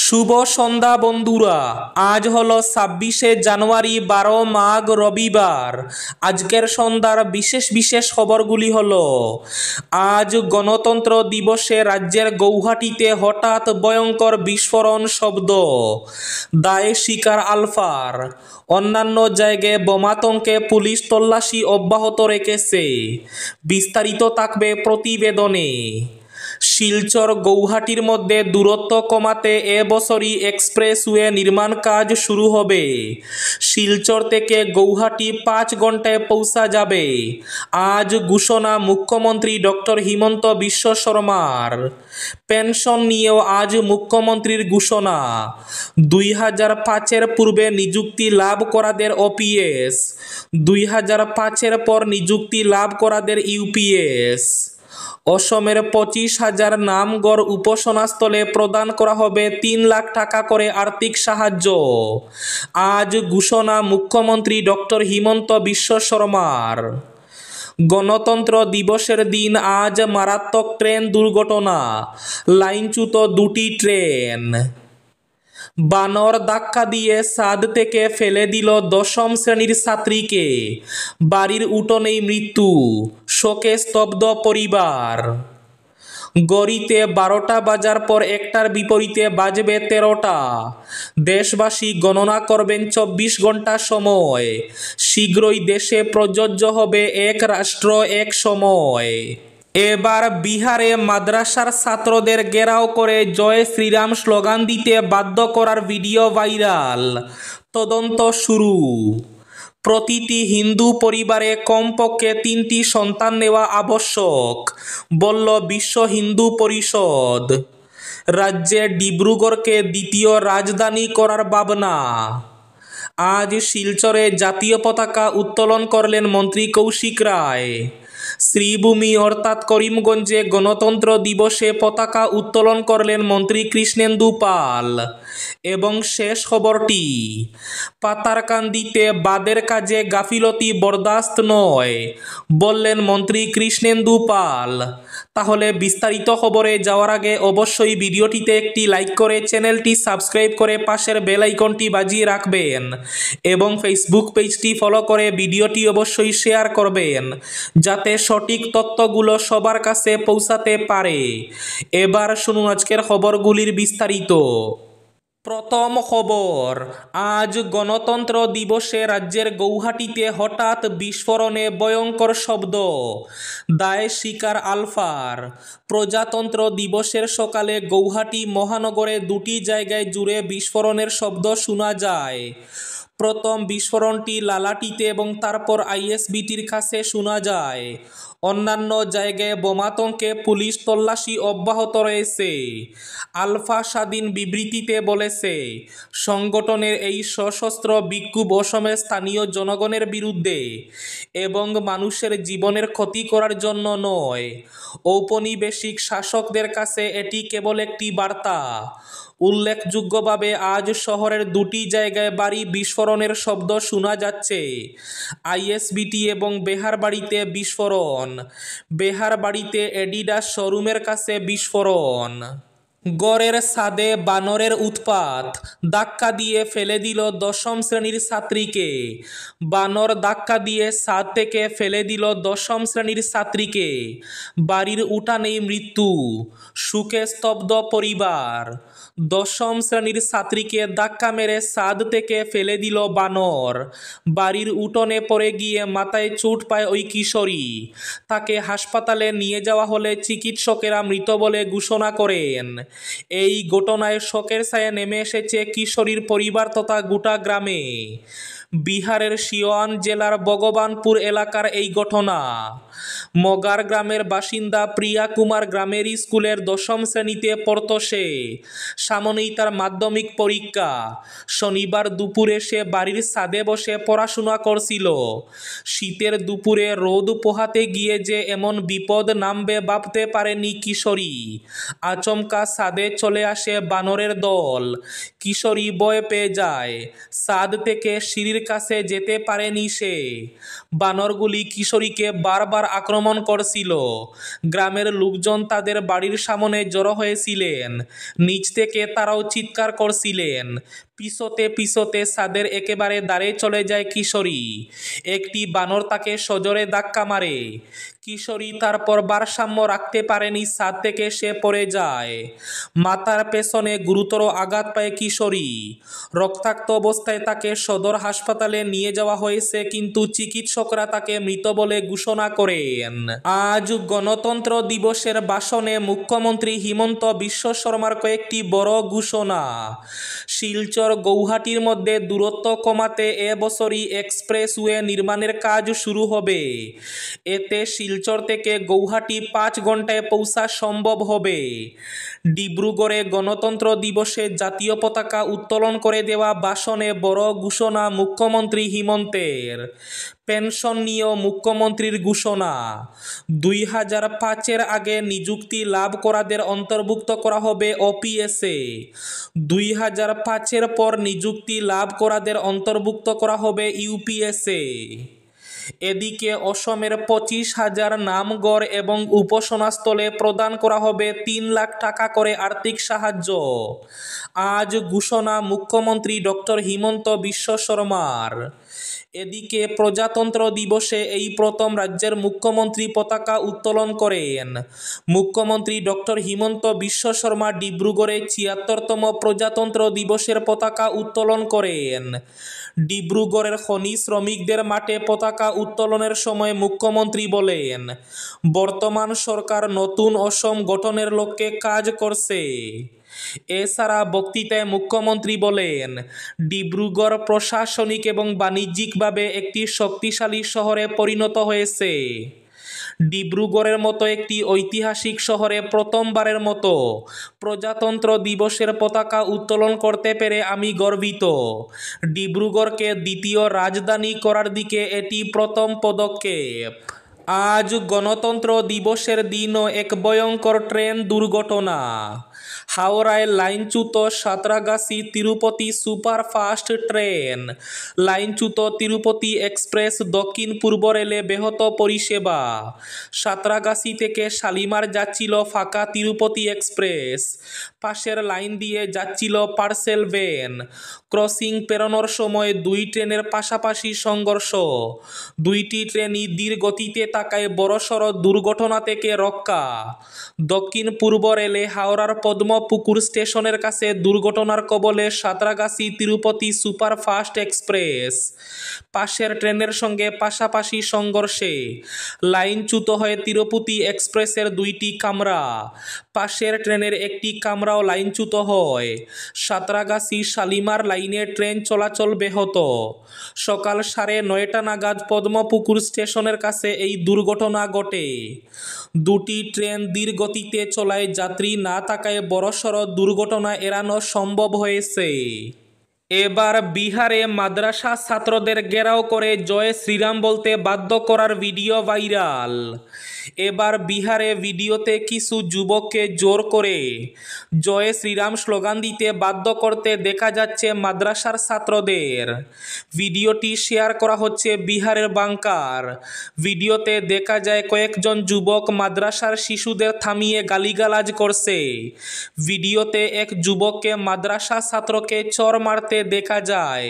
শুভ সন্ধ্যা বন্ধুরা। আজ হলো 26শে জানুয়ারি, 12 মাঘ, রবিবার। আজকের সন্ধ্যার বিশেষ বিশেষ খবরগুলি হলো: আজ গণতন্ত্র দিবসে রাজ্যের গৌহাটিতে হঠাৎ ভয়ঙ্কর বিস্ফোরণ শব্দ, দায় স্বীকার আলফার। অন্যান্য জায়গায় বোমাতঙ্কে পুলিশ তল্লাশি অব্যাহত রেখেছে। বিস্তারিত থাকবে প্রতিবেদনে। শিলচর গৌহাটির মধ্যে দূরত্ব কমাতে এবছরই এক্সপ্রেসওয়ে নির্মাণ কাজ শুরু হবে। শিলচর থেকে গৌহাটি 5 ঘন্টায় পৌঁছা যাবে। আজ ঘোষণা মুখ্যমন্ত্রী ডক্টর হিমন্ত বিশ্ব শর্মার। পেনশন নিয়েও আজ মুখ্যমন্ত্রীর ঘোষণা। 2005-এর পূর্বে নিযুক্তি লাভ করাদের ওপিএস, 2005-এর পর নিযুক্তি লাভ করাদের ইউপিএস। অসমের 25,000 নামগড় উপাসনাস্থলে প্রদান করা হবে 3 লাখ টাকা করে আর্থিক সাহায্য। আজ ঘোষণা মুখ্যমন্ত্রী ডক্টর হিমন্ত বিশ্ব শর্মার। গণতন্ত্র দিবসের দিন আজ মারাত্মক ট্রেন দুর্ঘটনা, লাইনচ্যুত 2টি ট্রেন। বানর ধাক্কা দিয়ে ছাদ থেকে ফেলে দিল 10ম শ্রেণীর ছাত্রীকে, বাড়ির উঠোনেই মৃত্যু, শোকে স্তব্ধ পরিবার। গড়িতে 12টা বাজার পর একটার বিপরীতে বাজবে 13টা। দেশবাসী গণনা করবেন 24 ঘন্টা সময়। শীঘ্রই দেশে প্রযোজ্য হবে এক রাষ্ট্র এক সময়। এবার বিহারে মাদ্রাসার ছাত্রদের ঘেরাও করে জয় শ্রীরাম স্লোগান দিতে বাধ্য করার ভিডিও ভাইরাল। তদন্ত শুরু। প্রতিটি হিন্দু পরিবারে কমপক্ষে 3টি সন্তান নেওয়া আবশ্যক, বলল বিশ্ব হিন্দু পরিষদ। রাজ্যে ডিব্রুগড়কে দ্বিতীয় রাজধানী করার ভাবনা। আজ শিলচরে জাতীয় পতাকা উত্তোলন করলেন মন্ত্রী কৌশিক রায়। শ্রীভূমি অর্থাৎ করিমগঞ্জে গণতন্ত্র দিবসে পতাকা উত্তোলন করলেন মন্ত্রী কৃষ্ণেন্দু পাল। এবং শেষ খবরটি, পাতারকান্দিতে বাঁধের কাজে গাফিলতি বরদাস্ত নয়, বললেন মন্ত্রী কৃষ্ণেন্দু পাল। তাহলে বিস্তারিত খবরে যাওয়ার আগে অবশ্যই ভিডিওটিতে একটি লাইক করে চ্যানেলটি সাবস্ক্রাইব করে পাশের বেল আইকনটি বাজিয়ে রাখবেন এবং ফেসবুক পেজটি ফলো করে ভিডিওটি অবশ্যই শেয়ার করবেন, যাতে সঠিক তথ্যগুলো সবার কাছে পৌঁছাতে পারে। এবার শুনুন আজকের খবরগুলির বিস্তারিত। প্রথম খবর, আজ গণতন্ত্র দিবসে রাজ্যের গৌহাটিতে হঠাৎ বিস্ফোরণে ভয়ঙ্কর শব্দ, দায় স্বীকার আলফার। প্রজাতন্ত্র দিবসের সকালে গৌহাটি মহানগরে 2টি জায়গায় জুড়ে বিস্ফোরণের শব্দ শোনা যায়। প্রথম বিস্ফোরণটি লালাটিতে এবং তারপর আইএসবিটির কাছে শোনা যায়। অন্যান্য জায়গায় বোমাতঙ্কে পুলিশ তল্লাশি অব্যাহত রয়েছে। আলফা স্বাধীন বিবৃতিতে বলেছে, সংগঠনের এই সশস্ত্র বিক্ষোভ অসমের স্থানীয় জনগণের বিরুদ্ধে এবং মানুষের জীবনের ক্ষতি করার জন্য নয়। ঔপনিবেশিক শাসকদের কাছে এটি কেবল একটি বার্তা। উল্লেখযোগ্যভাবে আজ শহরের 2টি জায়গায় ভারী বিস্ফোরণের শব্দ শোনা যাচ্ছে। আইএসবিটি এবং বেহারবাড়িতে বিস্ফোরণ। বেহারবাড়িতে এডিডাস শোরুমের কাছে বিস্ফোরণ। গড়ের ছাদে বানরের উৎপাত, ধাক্কা দিয়ে ফেলে দিল 10ম শ্রেণীর ছাত্রীকে। বানর ধাক্কা দিয়ে ছাদ থেকে ফেলে দিল 10ম শ্রেণীর ছাত্রীকে, বাড়ির উঠানেই মৃত্যু, শোকে স্তব্ধ পরিবার। 10ম শ্রেণীর ছাত্রীকে ধাক্কা মেরে ছাদ থেকে ফেলে দিল বানর। বাড়ির উঠোনে পড়ে গিয়ে মাথায় চোট পায় ওই কিশোরী। তাকে হাসপাতালে নিয়ে যাওয়া হলে চিকিৎসকেরা মৃত বলে ঘোষণা করেন। এই ঘটনায় শোকের ছায়া নেমে এসেছে কিশোরীর পরিবার তথা গোটা গ্রামে। বিহারের সিওয়ান জেলার ভগবানপুর এলাকার এই ঘটনা। মগার গ্রামের বাসিন্দা প্রিয়া কুমার গ্রামের স্কুলের 10ম শ্রেণীতে পড়ত সে। সামনেই তার মাধ্যমিক পরীক্ষা। শনিবার দুপুরে সে বাড়ির ছাদে বসে পড়াশোনা করছিল। শীতের দুপুরে রোদ পোহাতে গিয়ে যে এমন বিপদ নামবে ভাবতে পারেনি কিশোরী। আচমকা ছাদে চলে আসে বানরের দল। কিশোরী ভয় পেয়ে যায়। ছাদ থেকে সিঁড়ির কিশোরীর কাছে যেতে পারেনি সে। বানরগুলি কিশোরীকে বারবার আক্রমণ করছিল। গ্রামের লোকজন তাদের বাড়ির সামনে জড়ো হয়েছিলেন। নিচ থেকে তারাও চিৎকার করছিলেন। পিছতে পিছতে ছাদের একেবারে দ্বারে চলে যায় কিশোরী। একটি বানর তাকে সজোরে ধাক্কা মারে। কিশোরী তারপর ভারসাম্য রাখতে পারেনি, ছাদ থেকে সে পড়ে যায়। মাথার পেছনে গুরুতর আঘাত পায় কিশোরী। রক্তাক্ত অবস্থায় তাকে সদর হাসপাতালে নিয়ে যাওয়া হয়েছে, কিন্তু চিকিৎসকরা তাকে মৃত বলে ঘোষণা করেন। আজ গণতন্ত্র দিবসের ভাষণে মুখ্যমন্ত্রী হিমন্ত বিশ্ব শর্মার কয়েকটি বড় ঘোষণা। শিলচর গৌহাটির মধ্যে দূরত্ব কমাতে এবছরই এক্সপ্রেসওয়ে নির্মাণের কাজ শুরু হবে। এতে শিলচর থেকে গৌহাটি 5 ঘন্টায় পৌঁছা সম্ভব হবে। ডিব্রুগড়ে গণতন্ত্র দিবসে জাতীয় পতাকা উত্তোলন করে দেওয়া ভাষণে বড় ঘোষণা মুখ্যমন্ত্রী হিমন্তের। পেনশন নিয়েও মুখ্যমন্ত্রীর ঘোষণা। 2005-এর আগে নিযুক্তি লাভ করাদের অন্তর্ভুক্ত করা হবে ওপিএসে। 2005-এর পর নিযুক্তি লাভ করাদের অন্তর্ভুক্ত করা হবে ইউপিএসে। এদিকে অসমের 25,000 নামগড় এবং উপাসনাস্থলে প্রদান করা হবে 3 লাখ টাকা করে আর্থিক সাহায্য। আজ ঘোষণা মুখ্যমন্ত্রী ডক্টর হিমন্ত বিশ্ব শর্মার। এদিকে প্রজাতন্ত্র দিবসে এই প্রথম রাজ্যের মুখ্যমন্ত্রী পতাকা উত্তোলন করেন। মুখ্যমন্ত্রী ডক্টর হিমন্ত বিশ্ব শর্মা ডিব্রুগড়ে 76তম প্রজাতন্ত্র দিবসের পতাকা উত্তোলন করেন। ডিব্রুগড়ের খনি শ্রমিকদের মাঠে পতাকা উত্তোলনের সময় মুখ্যমন্ত্রী বলেন, বর্তমান সরকার নতুন অসম গঠনের লক্ষ্যে কাজ করছে। এছাড়া বক্তৃতায় মুখ্যমন্ত্রী বলেন, ডিব্রুগড় প্রশাসনিক এবং বাণিজ্যিকভাবে একটি শক্তিশালী শহরে পরিণত হয়েছে। ডিব্রুগড়ের মতো একটি ঐতিহাসিক শহরে প্রথমবারের মতো প্রজাতন্ত্র দিবসের পতাকা উত্তোলন করতে পেরে আমি গর্বিত। ডিব্রুগড়কে দ্বিতীয় রাজধানী করার দিকে এটি প্রথম পদক্ষেপ। আজ গণতন্ত্র দিবসের দিনও এক ভয়ঙ্কর ট্রেন দুর্ঘটনা। হাওড়ায় লাইনচ্যুত সাঁতরাগাছি তিরুপতি সুপারফাস্ট ট্রেন। লাইনচ্যুত তিরুপতি এক্সপ্রেস দক্ষিণ পূর্ব রেলে ব্যাহত পরিষেবা। সাঁতরাগাছি থেকে শালিমার যাচ্ছিল ফাঁকা তিরুপতি এক্সপ্রেস। পাশের লাইন দিয়ে যাচ্ছিল পার্সেল ভ্যান। ক্রসিং পেরোনোর সময় 2 ট্রেনের পাশাপাশি সংঘর্ষ। 2টি ট্রেনই ধীর গতিতে থাকায় বড়সড় দুর্ঘটনা থেকে রক্ষা। দক্ষিণ পূর্ব রেলে হাওড়ার পদ্মপুকুর স্টেশনের কাছে দুর্ঘটনার কবলে সাঁতরাগাছি তিরুপতি সুপারফাস্ট এক্সপ্রেস। পাশের ট্রেনের সঙ্গে পাশাপাশি সংঘর্ষে লাইনচ্যুত হয় তিরুপতি এক্সপ্রেসের 2টি কামরা। পাশের ট্রেনের একটি কামরাও লাইনচ্যুত হয়। সাঁতরাগাছি শালিমার লাইনে ট্রেন চলাচল ব্যাহত। সকাল 9:30 নাগাদ পদ্মপুকুর স্টেশনের কাছে এই দুর্ঘটনা ঘটে। 2টি ট্রেন ধীর গতিতে চলায় যাত্রী না থাকায় বড়সড় দুর্ঘটনা এড়ানো সম্ভব হয়েছে। এবার বিহারে মাদ্রাসা ছাত্রদের ঘেরাও করে জয় শ্রীরাম বলতে বাধ্য করার ভিডিও ভাইরাল। এবার বিহারে ভিডিওতে কিছু যুবককে জোর করে জয় শ্রীরাম স্লোগান দিতে বাধ্য করতে দেখা যাচ্ছে মাদ্রাসার ছাত্রদের। ভিডিওটি শেয়ার করা হচ্ছে বিহারের বাঙ্কার। ভিডিওতে দেখা যায় কয়েকজন যুবক মাদ্রাসার শিশুদের থামিয়ে গালিগালাজ করছে। ভিডিওতে এক যুবককে মাদ্রাসা ছাত্রকে চড় মারতে দেখা যায়।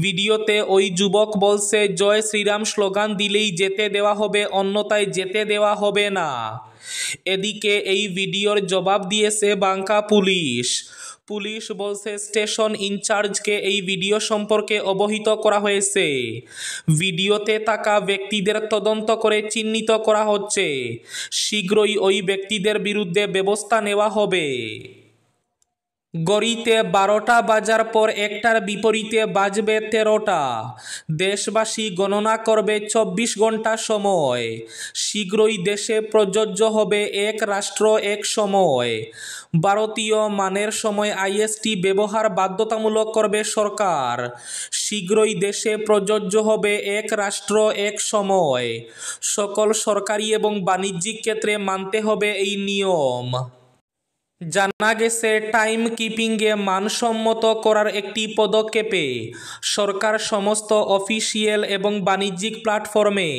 ভিডিওতে ওই যুবক বলছে, জয় শ্রীরাম স্লোগান দিলেই যেতে দেওয়া হবে, অন্যথায় যেতে দেওয়া হবে না। এদিকে এই ভিডিওর জবাব দিয়েছে বাঙ্কা পুলিশ। পুলিশ বলছে স্টেশন ইনচার্জকে এই ভিডিও সম্পর্কে অবহিত করা হয়েছে। ভিডিওতে থাকা ব্যক্তিদের তদন্ত করে চিহ্নিত করা হচ্ছে। শীঘ্রই ওই ব্যক্তিদের বিরুদ্ধে ব্যবস্থা নেওয়া হবে। গড়িতে 12টা বাজার পর 1টার বিপরীতে বাজবে 13টা। দেশবাসী গণনা করবে 24 ঘন্টা সময়। শীঘ্রই দেশে প্রযোজ্য হবে এক রাষ্ট্র এক সময়। ভারতীয় মানের সময় আইএসটি ব্যবহার বাধ্যতামূলক করবে সরকার। শীঘ্রই দেশে প্রযোজ্য হবে এক রাষ্ট্র এক সময়। সকল সরকারি এবং বাণিজ্যিক ক্ষেত্রে মানতে হবে এই নিয়ম। জানা গেছে টাইম কিপিংয়ে মানসম্মত করার একটি পদক্ষেপে সরকার সমস্ত অফিসিয়াল এবং বাণিজ্যিক প্ল্যাটফর্মে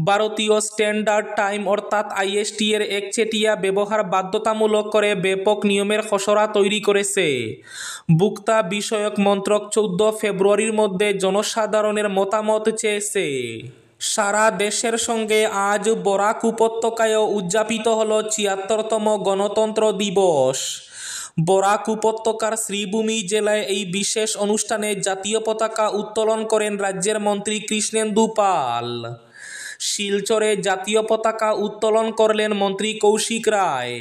ভারতীয় স্ট্যান্ডার্ড টাইম অর্থাৎ আইএসটি এর একচেটিয়া ব্যবহার বাধ্যতামূলক করে ব্যাপক নিয়মের খসড়া তৈরি করেছে। ভোক্তা বিষয়ক মন্ত্রক 14 ফেব্রুয়ারির মধ্যে জনসাধারণের মতামত চেয়েছে। সারা দেশের সঙ্গে আজ বরাক উপত্যকায়ও উদযাপিত হল ৭৬তম গণতন্ত্র দিবস। বরাক উপত্যকার শ্রীভূমি জেলায় এই বিশেষ অনুষ্ঠানে জাতীয় পতাকা উত্তোলন করেন রাজ্যের মন্ত্রী কৃষ্ণেন্দু পাল। শিলচরে জাতীয় পতাকা উত্তোলন করলেন মন্ত্রী কৌশিক রায়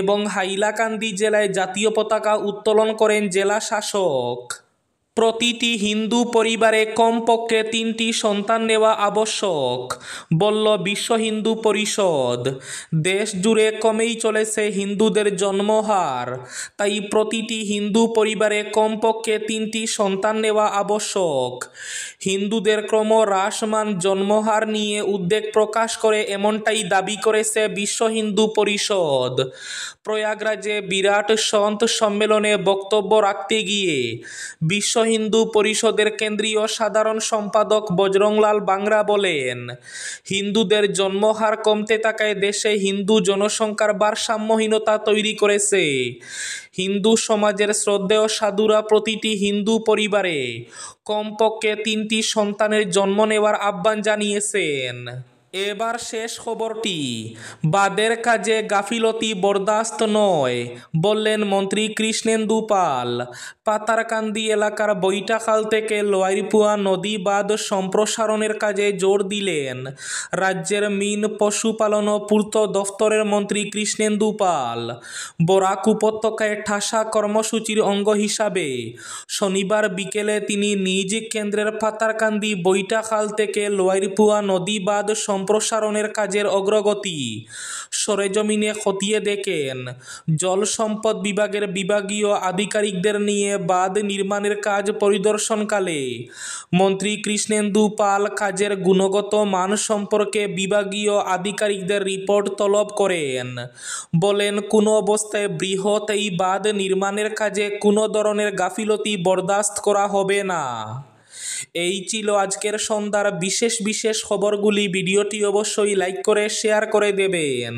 এবং হাইলাকান্দি জেলায় জাতীয় পতাকা উত্তোলন করেন জেলা শাসক। প্রতিটি হিন্দু পরিবারে কমপক্ষে 3টি সন্তান নেওয়া আবশ্যক বলল বিশ্ব হিন্দু পরিষদ। দেশ জুড়ে কমেই চলেছে হিন্দুদের জন্মহার, তাই প্রতিটি হিন্দু পরিবারে কমপক্ষে 3টি সন্তান নেওয়া আবশ্যক। হিন্দুদের ক্রমহ্রাসমান জন্মহার নিয়ে উদ্বেগ প্রকাশ করে এমনটাই দাবি করেছে বিশ্ব হিন্দু পরিষদ। প্রয়াগরাজে বিরাট সন্ত সম্মেলনে বক্তব্য রাখতে গিয়ে বিশ্ব হিন্দু পরিষদের কেন্দ্রীয় সাধারণ সম্পাদক বজরংলাল বাংরা বলেন, হিন্দুদের জন্মহার কমতে থাকায় দেশে হিন্দু জনসংখ্যার ভারসাম্যহীনতা তৈরি করেছে। হিন্দু সমাজের শ্রদ্ধেয় সাধুরা প্রতিটি হিন্দু পরিবারে কমপক্ষে 3টি সন্তানের জন্ম নেওয়ার আহ্বান জানিয়েছেন। এবার শেষ খবরটি, বাদের কাজে গাফিলতি বরদাস্ত নয় বললেন মন্ত্রী কৃষ্ণেন্দু পাল। পাতারকান্দি এলাকার বৈঠাখাল থেকে লোয়ারপুয়া নদী বাঁধ সম্প্রসারণের কাজে জোর দিলেন রাজ্যের মিন পশুপালন ও পূর্ত দফতরের মন্ত্রী কৃষ্ণেন্দু পাল। বরাক উপত্যকায় ঠাসা কর্মসূচির অঙ্গ হিসাবে শনিবার বিকেলে তিনি নিজ কেন্দ্রের পাতারকান্দি বৈঠাখাল থেকে লোয়ারপুয়া নদী বাঁধ সম্প্রসারণের কাজের অগ্রগতি সরেজমিনে খতিয়ে দেখেন। জল সম্পদ বিভাগের বিভাগীয় আধিকারিকদের নিয়ে বাঁধ নির্মাণের কাজ পরিদর্শনকালে মন্ত্রী কৃষ্ণেন্দু পাল কাজের গুণগত মান সম্পর্কে বিভাগীয় আধিকারিকদের রিপোর্ট তলব করেন। বলেন, কোনো অবস্থায় বৃহৎ এই বাঁধ নির্মাণের কাজে কোনো ধরনের গাফিলতি বরদাস্ত করা হবে না। এই ছিল আজকের সন্ধ্যার বিশেষ খবরগুলি। ভিডিওটি অবশ্যই লাইক করে শেয়ার করে দেবেন।